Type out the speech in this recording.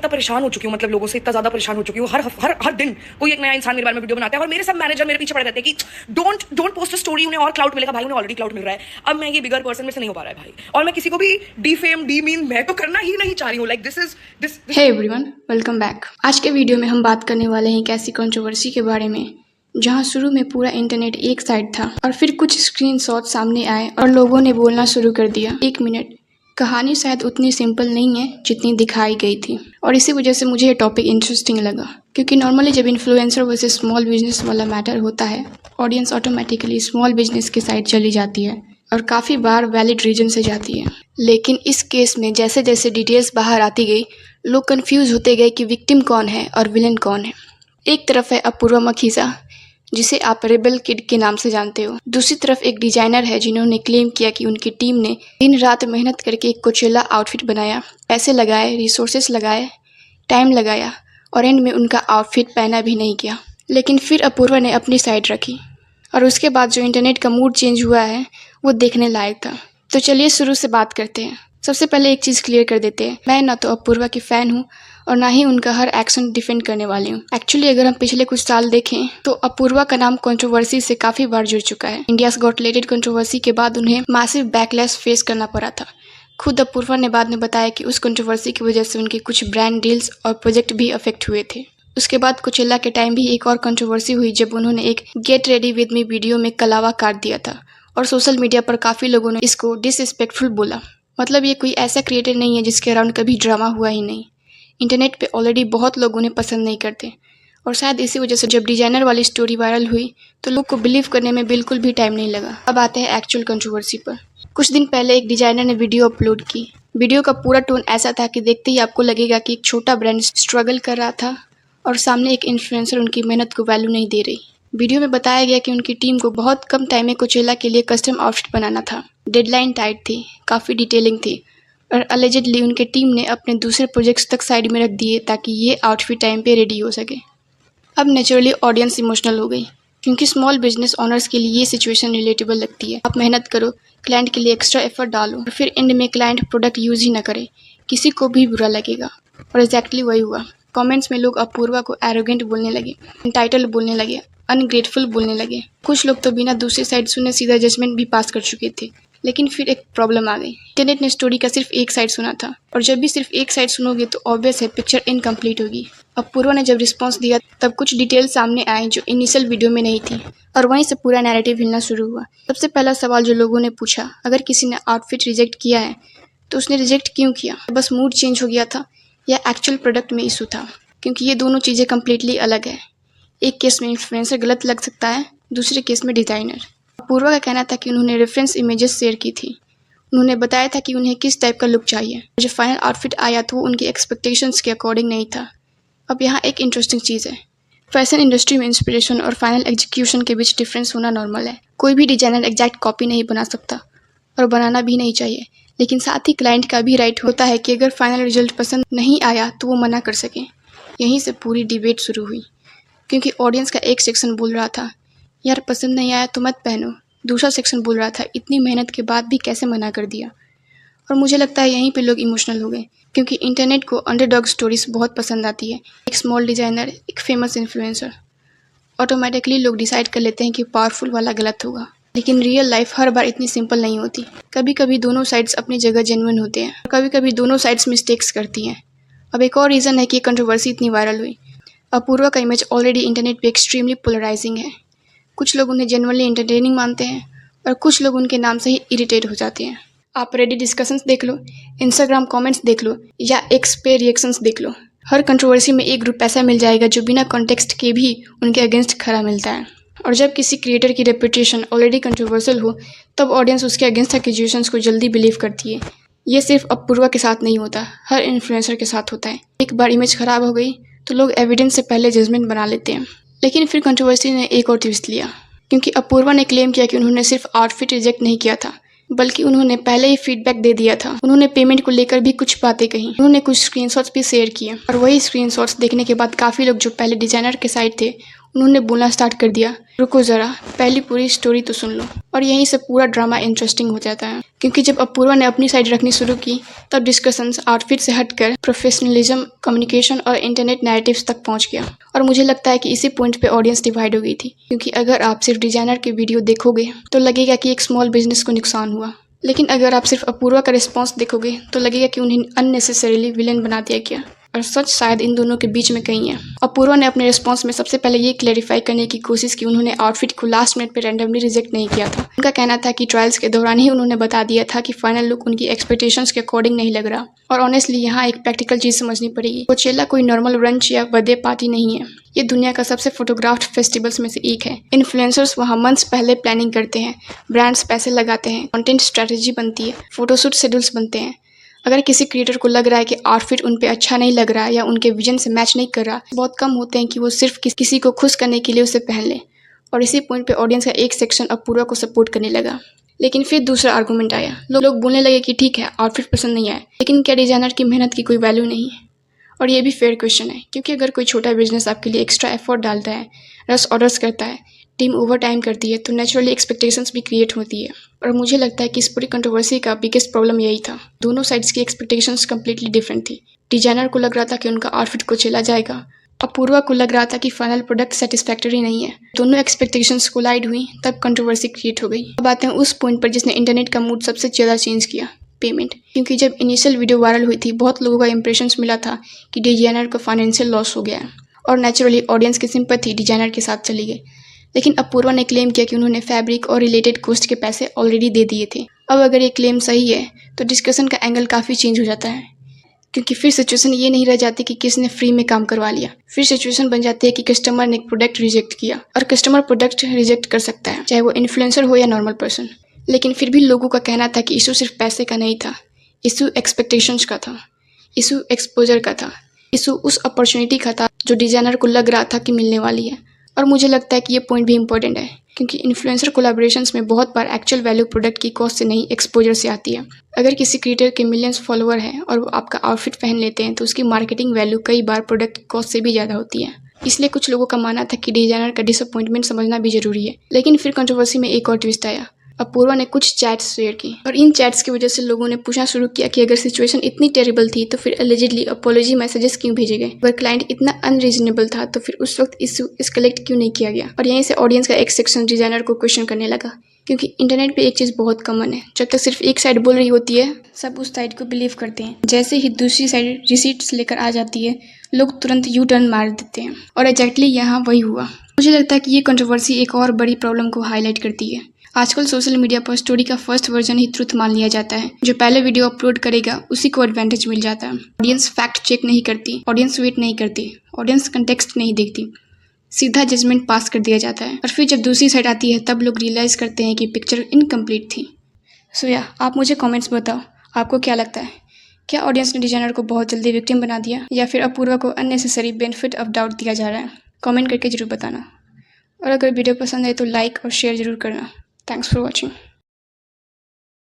इतना परेशान हो चुकी हूँ, मतलब लोगों से इतना ज्यादा परेशान हो चुकी हूँ। हर हर हर दिन कोई एक नया इंसान मेरे बारे में वीडियो बनाता है और मेरे सब मैनेजर मेरे पीछे पड़े रहते हैं कि डोंट पोस्ट अ स्टोरी, उन्हें और क्लाउड मिलेगा। भाई उन्हें ऑलरेडी क्लाउड मिल रहा है, अब मैं ये बिगर पर्सन में से नहीं हो पा रहा है भाई। और मैं किसी को भी डीफेम डीमीन मैं तो करना ही नहीं चाह रही हूँ। Like this hey everyone, welcome back. आज के वीडियो में हम बात करने वाले हैं एक ऐसी कंट्रोवर्सी के बारे में जहां शुरू में पूरा इंटरनेट एक साइड था और फिर कुछ स्क्रीनशॉट सामने आए और लोगों ने बोलना शुरू कर दिया। एक मिनट, कहानी शायद उतनी सिंपल नहीं है जितनी दिखाई गई थी। और इसी वजह से मुझे ये टॉपिक इंटरेस्टिंग लगा, क्योंकि नॉर्मली जब इन्फ्लुएंसर वर्सेस स्मॉल बिजनेस वाला मैटर होता है, ऑडियंस ऑटोमेटिकली स्मॉल बिजनेस की साइड चली जाती है और काफ़ी बार वैलिड रीजन से जाती है। लेकिन इस केस में जैसे जैसे डिटेल्स बाहर आती गई, लोग कंफ्यूज होते गए कि विक्टिम कौन है और विलन कौन है। एक तरफ है अपूर्वा मखीजा, जिसे आप रेबल किड के नाम से जानते हो। दूसरी तरफ एक डिजाइनर है जिन्होंने क्लेम किया कि उनकी टीम ने दिन रात मेहनत करके एक कोचेला आउटफिट बनाया, पैसे लगाए, रिसोर्सेस लगाए, टाइम लगाया और एंड में उनका आउटफिट पहना भी नहीं किया। लेकिन फिर अपूर्वा ने अपनी साइड रखी और उसके बाद जो इंटरनेट का मूड चेंज हुआ है वो देखने लायक था। तो चलिए शुरू से बात करते हैं। सबसे पहले एक चीज़ क्लियर कर देते हैं, मैं ना तो अपूर्वा की फ़ैन हूँ और ना ही उनका हर एक्शन डिफेंड करने वाली हूँ। एक्चुअली अगर हम पिछले कुछ साल देखें तो अपूर्वा का नाम कंट्रोवर्सी से काफ़ी बार जुड़ चुका है। इंडियाज़ गॉट टैलेंट कंट्रोवर्सी के बाद उन्हें मैसिव बैकलैश फेस करना पड़ा था। खुद अपूर्वा ने बाद में बताया कि उस कंट्रोवर्सी की वजह से उनके कुछ ब्रांड डील्स और प्रोजेक्ट भी अफेक्ट हुए थे। उसके बाद कोचेला के टाइम भी एक और कंट्रोवर्सी हुई जब उन्होंने एक get ready with me video में कलावा काट दिया था और सोशल मीडिया पर काफ़ी लोगों ने इसको डिसरिस्पेक्टफुल बोला। मतलब ये कोई ऐसा क्रिएटर नहीं है जिसके अराउंड कभी ड्रामा हुआ ही नहीं। इंटरनेट पे ऑलरेडी बहुत लोग उन्हें पसंद नहीं करते और शायद इसी वजह से जब डिजाइनर वाली स्टोरी वायरल हुई तो लोग को बिलीव करने में बिल्कुल भी टाइम नहीं लगा। अब आते हैं एक्चुअल कंट्रोवर्सी पर। कुछ दिन पहले एक डिजाइनर ने वीडियो अपलोड की। वीडियो का पूरा टोन ऐसा था कि देखते ही आपको लगेगा कि एक छोटा ब्रांड स्ट्रगल कर रहा था और सामने एक इन्फ्लुएंसर उनकी मेहनत को वैल्यू नहीं दे रही। वीडियो में बताया गया कि उनकी टीम को बहुत कम टाइम में कोचेला के लिए कस्टम आउटफिट बनाना था। डेडलाइन टाइट थी, काफ़ी डिटेलिंग थी और अलेजेडली उनके टीम ने अपने दूसरे प्रोजेक्ट्स तक साइड में रख दिए ताकि ये आउटफिट टाइम पे रेडी हो सके। अब नेचुरली ऑडियंस इमोशनल हो गई, क्योंकि स्मॉल बिजनेस ओनर्स के लिए ये सिचुएशन रिलेटेबल लगती है। आप मेहनत करो, क्लाइंट के लिए एक्स्ट्रा एफर्ट डालो और फिर एंड में क्लाइंट प्रोडक्ट यूज़ ही ना करे, किसी को भी बुरा लगेगा। और एग्जैक्टली वही हुआ। कमेंट्स में लोग अपूर्वा को एरोगेंट बोलने लगे, एंटाइटल बोलने लगे, अनग्रेटफुल बोलने लगे। कुछ लोग तो बिना दूसरी साइड सुने सीधा जजमेंट भी पास कर चुके थे। लेकिन फिर एक प्रॉब्लम आ गई। इंटरनेट ने स्टोरी का सिर्फ एक साइड सुना था और जब भी सिर्फ एक साइड सुनोगे तो ऑब्वियस है पिक्चर इनकम्प्लीट होगी। अपूर्वा ने जब रिस्पॉन्स दिया तब कुछ डिटेल सामने आए जो इनिशियल वीडियो में नहीं थी और वहीं से पूरा नैरेटिव हिलना शुरू हुआ। सबसे पहला सवाल जो लोगों ने पूछा, अगर किसी ने आउटफिट रिजेक्ट किया है तो उसने रिजेक्ट क्यों किया? बस मूड चेंज हो गया था या एक्चुअल प्रोडक्ट में इशू था? क्योंकि ये दोनों चीज़ें कम्प्लीटली अलग है। एक केस में इन्फ्लुएंसर गलत लग सकता है, दूसरे केस में डिज़ाइनर। अपूर्वा का कहना था कि उन्होंने रेफरेंस इमेजेस शेयर की थी। उन्होंने बताया था कि उन्हें किस टाइप का लुक चाहिए। जब फाइनल आउटफिट आया तो वो उनकी एक्सपेक्टेशंस के अकॉर्डिंग नहीं था। अब यहाँ एक इंटरेस्टिंग चीज़ है, फैशन इंडस्ट्री में इंस्पिरेशन और फाइनल एग्जीक्यूशन के बीच डिफरेंस होना नॉर्मल है। कोई भी डिजाइनर एग्जैक्ट कॉपी नहीं बना सकता और बनाना भी नहीं चाहिए, लेकिन साथ ही क्लाइंट का भी राइट होता है कि अगर फाइनल रिजल्ट पसंद नहीं आया तो वो मना कर सके। यहीं से पूरी डिबेट शुरू हुई, क्योंकि ऑडियंस का एक सेक्शन बोल रहा था यार पसंद नहीं आया तो मत पहनो, दूसरा सेक्शन बोल रहा था इतनी मेहनत के बाद भी कैसे मना कर दिया। और मुझे लगता है यहीं पे लोग इमोशनल हो गए, क्योंकि इंटरनेट को अंडरडॉग स्टोरीज बहुत पसंद आती है। एक स्मॉल डिज़ाइनर, एक फेमस इन्फ्लुएंसर, ऑटोमेटिकली लोग डिसाइड कर लेते हैं कि पावरफुल वाला गलत होगा। लेकिन रियल लाइफ हर बार इतनी सिंपल नहीं होती। कभी कभी दोनों साइड्स अपनी जगह जेन्युइन होते हैं और कभी कभी दोनों साइड्स मिस्टेक्स करती हैं। अब एक और रीज़न है कि कंट्रोवर्सी इतनी वायरल हुई। अपूर्वा का इमेज ऑलरेडी इंटरनेट पे एक्सट्रीमली पोलराइजिंग है। कुछ लोग उन्हें जेन्युइनली एंटरटेनिंग मानते हैं और कुछ लोग उनके नाम से ही इरिटेट हो जाते हैं। आप रेडिट डिस्कशंस देख लो, इंस्टाग्राम कमेंट्स देख लो या एक्स पे रिएक्शंस देख लो, हर कंट्रोवर्सी में एक ग्रुप ऐसा मिल जाएगा जो बिना कॉन्टेक्स्ट के भी उनके अगेंस्ट खड़ा मिलता है। और जब किसी क्रिएटर की रेपुटेशन ऑलरेडी कंट्रोवर्शियल हो तब ऑडियंस उसके अगेंस्ट एक्यूजेशंस को जल्दी बिलीव करती है। ये सिर्फ अपूर्वा के साथ नहीं होता, हर इन्फ्लुएंसर के साथ होता है। एक बार इमेज खराब हो गई तो लोग एविडेंस से पहले जजमेंट बना लेते हैं। लेकिन फिर कंट्रोवर्सी ने एक और ट्विस्ट लिया, क्योंकि अपूर्वा ने क्लेम किया कि उन्होंने सिर्फ आउटफिट रिजेक्ट नहीं किया था, बल्कि उन्होंने पहले ही फीडबैक दे दिया था। उन्होंने पेमेंट को लेकर भी कुछ बातें कही, उन्होंने कुछ स्क्रीनशॉट्स भी शेयर किए और वही स्क्रीनशॉट्स देखने के बाद काफ़ी लोग जो पहले डिजाइनर के साइड थे उन्होंने बोलना स्टार्ट कर दिया, रुको ज़रा, पहली पूरी स्टोरी तो सुन लो। और यहीं से पूरा ड्रामा इंटरेस्टिंग हो जाता है, क्योंकि जब अपूर्वा ने अपनी साइड रखनी शुरू की तब डिस्कशंस आउटफिट से हटकर प्रोफेशनलिज्म, कम्युनिकेशन और इंटरनेट नैरेटिव्स तक पहुंच गया। और मुझे लगता है कि इसी पॉइंट पे ऑडियंस डिवाइड हो गई थी, क्योंकि अगर आप सिर्फ डिजाइनर के वीडियो देखोगे तो लगेगा कि एक स्मॉल बिजनेस को नुकसान हुआ, लेकिन अगर आप सिर्फ अपूर्वा का रिस्पॉन्स देखोगे तो लगेगा कि उन्हें अननेसेसरीली विलेन बना दिया गया। और सच शायद इन दोनों के बीच में कहीं है। अपूर्वा ने अपने रिस्पॉन्स में सबसे पहले ये क्लैरिफाई करने की कोशिश की उन्होंने आउटफिट को लास्ट मिनट पे रैंडमली रिजेक्ट नहीं किया था। उनका कहना था कि ट्रायल्स के दौरान ही उन्होंने बता दिया था कि फाइनल लुक उनकी एक्सपेक्टेशंस के अकॉर्डिंग नहीं लग रहा। और ऑनेस्टली यहाँ एक प्रैक्टिकल चीज़ समझनी पड़ेगी, कोचेला कोई नॉर्मल ब्रंच या बर्थडे पार्टी नहीं है। ये दुनिया का सबसे फोटोग्राफ्ड फेस्टिवल्स में से एक है। इन्फ्लुएंसर्स वहाँ मंथ्स पहले प्लानिंग करते हैं, ब्रांड्स पैसे लगाते हैं, कंटेंट स्ट्रेटेजी बनती है, फोटोशूट शेड्यूल्स बनते हैं। अगर किसी क्रिएटर को लग रहा है कि आउटफिट उन पे अच्छा नहीं लग रहा है या उनके विजन से मैच नहीं कर रहा, बहुत कम होते हैं कि वो सिर्फ किसी को खुश करने के लिए उसे पहन ले। और इसी पॉइंट पे ऑडियंस का एक सेक्शन अपूर्वा को सपोर्ट करने लगा। लेकिन फिर दूसरा आर्गूमेंट आया, लोग बोलने लगे कि ठीक है आउटफिट पसंद नहीं आया, लेकिन क्या डिजाइनर की मेहनत की कोई वैल्यू नहीं है? और ये भी फेयर क्वेश्चन है, क्योंकि अगर कोई छोटा बिजनेस आपके लिए एक्स्ट्रा एफर्ट डालता है, रश ऑर्डर्स करता है, टीम ओवर टाइम करती है, तो नेचुरली एक्सपेक्टेशंस भी क्रिएट होती है। और मुझे लगता है कि इस पूरी कंट्रोवर्सी का बिगेस्ट प्रॉब्लम यही था, दोनों साइड्स की एक्सपेक्टेशंस कम्प्लीटली डिफरेंट थी। डिजाइनर को लग रहा था कि उनका आउटफिट को चला जाएगा, अपूर्वा को लग रहा था कि फाइनल प्रोडक्ट सेटिस्फैक्टरी नहीं है। दोनों एक्सपेक्टेशंस कोलाइड हुई, तब कंट्रोवर्सी क्रिएट हो गई। अब आते हैं उस पॉइंट पर जिसने इंटरनेट का मूड सबसे ज़्यादा चेंज किया, पेमेंट। क्योंकि जब इनिशियल वीडियो वायरल हुई थी, बहुत लोगों का इंप्रेशंस मिला था कि डिजाइनर को फाइनेंशियल लॉस हो गया है, और नेचुरली ऑडियंस की सिंपैथी डिजाइनर के साथ चली गई। लेकिन अपूर्वा ने क्लेम किया कि उन्होंने फैब्रिक और रिलेटेड कॉस्ट के पैसे ऑलरेडी दे दिए थे। अब अगर ये क्लेम सही है तो डिस्कशन का एंगल काफ़ी चेंज हो जाता है, क्योंकि फिर सिचुएशन ये नहीं रह जाती कि किसने फ्री में काम करवा लिया। फिर सिचुएशन बन जाती है कि कस्टमर ने प्रोडक्ट रिजेक्ट किया, और कस्टमर प्रोडक्ट रिजेक्ट कर सकता है, चाहे वो इन्फ्लुएंसर हो या नॉर्मल पर्सन। लेकिन फिर भी लोगों का कहना था कि इशू सिर्फ पैसे का नहीं था, इशू एक्सपेक्टेशंस का था, इशू एक्सपोजर का था, इशू उस अपॉर्चुनिटी का था जो डिज़ाइनर को लग रहा था कि मिलने वाली है। और मुझे लगता है कि ये पॉइंट भी इंपॉर्टेंट है, क्योंकि इन्फ्लुएंसर कोलैबोरेशंस में बहुत बार एक्चुअल वैल्यू प्रोडक्ट की कॉस्ट से नहीं, एक्सपोजर से आती है। अगर किसी क्रिएटर के मिलियंस फॉलोअर हैं और वो आपका आउटफिट पहन लेते हैं, तो उसकी मार्केटिंग वैल्यू कई बार प्रोडक्ट की कॉस्ट से भी ज़्यादा होती है। इसलिए कुछ लोगों का मानना था कि डिजाइनर का डिसअपॉइंटमेंट समझना भी जरूरी है। लेकिन फिर कंट्रोवर्सी में एक और ट्विस्ट आया, अपूर्वा ने कुछ चैट्स शेयर की, और इन चैट्स की वजह से लोगों ने पूछना शुरू किया कि अगर सिचुएशन इतनी टेरिबल थी तो फिर एलिजिडली अपोलॉजी मैसेजेस क्यों भेजे गए? अगर क्लाइंट इतना अनरीजनेबल था तो फिर उस वक्त इशू एस्केलेट क्यों नहीं किया गया? और यहीं से ऑडियंस का एक सेक्शन डिजाइनर को क्वेश्चन करने लगा, क्योंकि इंटरनेट पे एक चीज़ बहुत कॉमन है, जब तक सिर्फ एक साइड बोल रही होती है सब उस साइड को बिलीव करते हैं। जैसे ही दूसरी साइड रिसीट्स लेकर आ जाती है, लोग तुरंत यू टर्न मार देते हैं, और एग्जैक्टली यहाँ वही हुआ। मुझे लगता है कि ये कंट्रोवर्सी एक और बड़ी प्रॉब्लम को हाईलाइट करती है। आजकल सोशल मीडिया पर स्टोरी का फर्स्ट वर्जन ही ट्रुथ मान लिया जाता है, जो पहले वीडियो अपलोड करेगा उसी को एडवांटेज मिल जाता है। ऑडियंस फैक्ट चेक नहीं करती, ऑडियंस वेट नहीं करती, ऑडियंस कंटेक्स्ट नहीं देखती, सीधा जजमेंट पास कर दिया जाता है। और फिर जब दूसरी साइड आती है तब लोग रियलाइज़ करते हैं कि पिक्चर इनकम्प्लीट थी। सो या आप मुझे कमेंट्स बताओ, आपको क्या लगता है? क्या ऑडियंस ने डिजाइनर को बहुत जल्दी विक्टिम बना दिया, या फिर अपूर्वा को अननेसेसरी बेनिफिट ऑफ डाउट दिया जा रहा है? कमेंट करके जरूर बताना। और अगर वीडियो पसंद आए तो लाइक और शेयर जरूर करना। Thanks for watching.